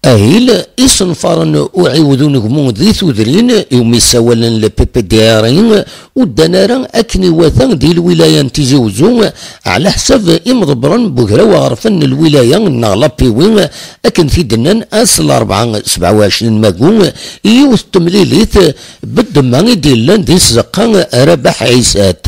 أهيل إصنفارن وعيوذون غمون ذي ثودرين يومي سوالا لبيبي ديارين ودنارا أكني وثان دي الولاية تيزوزو على حساب إمضبرا بوغرا وغرفن الولاية نغلابيوين أكن في دنان أصل 427 ماكون يوث تمليليث بالدماغي ديلان دي سزقان ربح عيسات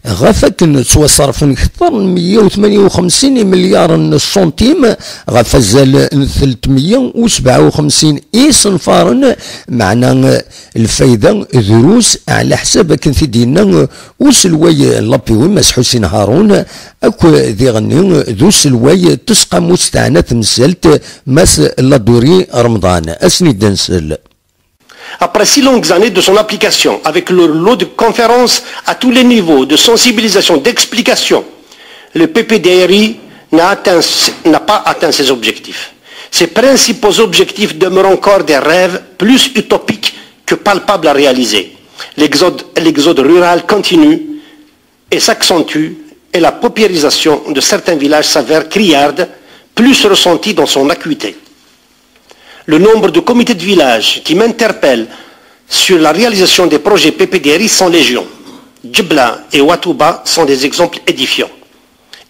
غافك سوا صرفن أكثر من 158 مليار سنتيم غاف زال 357 صنفار معنا الفايدة دروس على حساب كن في دينا وسلوي لابيوي مس حسين هارون اكو ذي غني ذو سلوي تسقى مستعنة مسلت مس لادوري رمضان اسني دنسل. Après 6 longues années de son application, avec le lot de conférences à tous les niveaux, de sensibilisation, d'explication, le PPDRI n'a pas atteint ses objectifs. Ses principaux objectifs demeurent encore des rêves plus utopiques que palpables à réaliser. L'exode rural continue et s'accentue et la paupérisation de certains villages s'avère criarde, plus ressentie dans son acuité. Le nombre de comités de village qui m'interpellent sur la réalisation des projets PPDRI sont légion. Djibla et Ouatouba sont des exemples édifiants.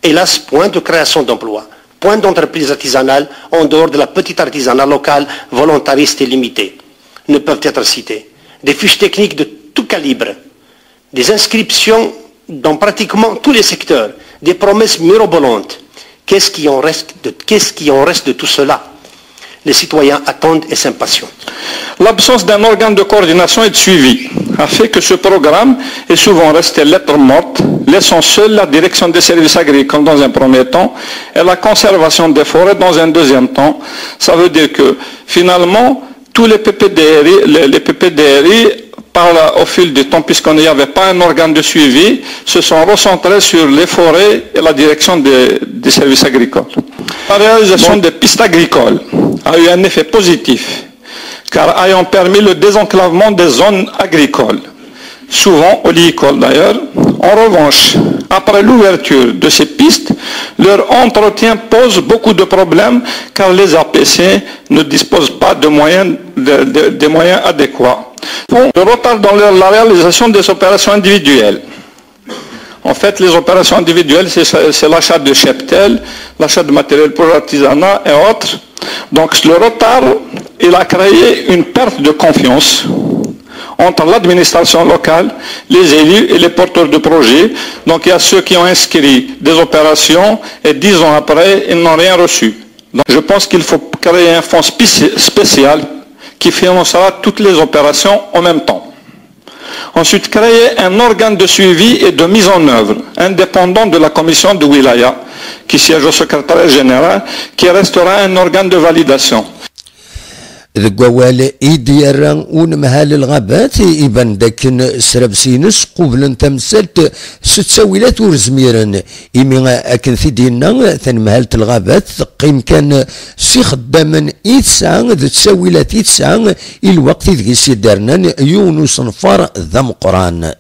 Hélas, point de création d'emplois, point d'entreprise artisanale en dehors de la petite artisanat locale, volontariste et limitée, ne peuvent être cités. Des fiches techniques de tout calibre, des inscriptions dans pratiquement tous les secteurs, des promesses mirobolantes. Qu'est-ce qui en reste de tout cela? Les citoyens attendent et s'impatientent. L'absence d'un organe de coordination et de suivi a fait que ce programme est souvent resté lettre morte, laissant seule la direction des services agricoles dans un premier temps et la conservation des forêts dans un deuxième temps. Ça veut dire que finalement, tous les PPDRI au fil du temps, puisqu'il n'y avait pas un organe de suivi, se sont recentrés sur les forêts et la direction des services agricoles. La réalisation des pistes agricoles a eu un effet positif, car ayant permis le désenclavement des zones agricoles, souvent oléicoles d'ailleurs. En revanche, après l'ouverture de ces pistes, leur entretien pose beaucoup de problèmes, car les APC ne disposent pas de moyens adéquats. Le retard dans la réalisation des opérations individuelles. En fait, les opérations individuelles, c'est l'achat de cheptel, l'achat de matériel pour l'artisanat et autres. Donc le retard, il a créé une perte de confiance entre l'administration locale, les élus et les porteurs de projets. Donc il y a ceux qui ont inscrit des opérations et 10 ans après, ils n'ont rien reçu. Donc je pense qu'il faut créer un fonds spécial qui financera toutes les opérations en même temps. Ensuite, créer un organe de suivi et de mise en œuvre indépendant de la commission de Wilaya, qui siège au secrétariat général, qui restera un organe de validation. ذقوال إيديران ونمهال الغابات إبان داكن سرابسينس قبل تمثلت ستساويلات ورزميرن إمي أكن في دينا ثنمهالة الغابات قيم كان سي خداما إتسعان ذو تساويلات إتسعان الوقت ذي سيدارنا يونس نفار ذا مقران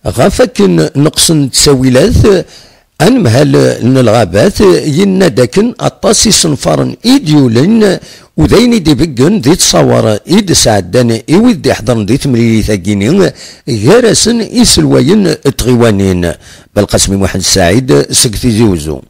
غافاكن نقصن تساويلات أنمهال الغابات ينا داكن أطاسي صنفارن إيديولين وذين دي بقن دي تصور إيد سعدان إيويد دي حضرن دي تمريري ثاقينين غارسن إيسلوين تغيوانين بالقسم واحد سعيد سكتي زوزو.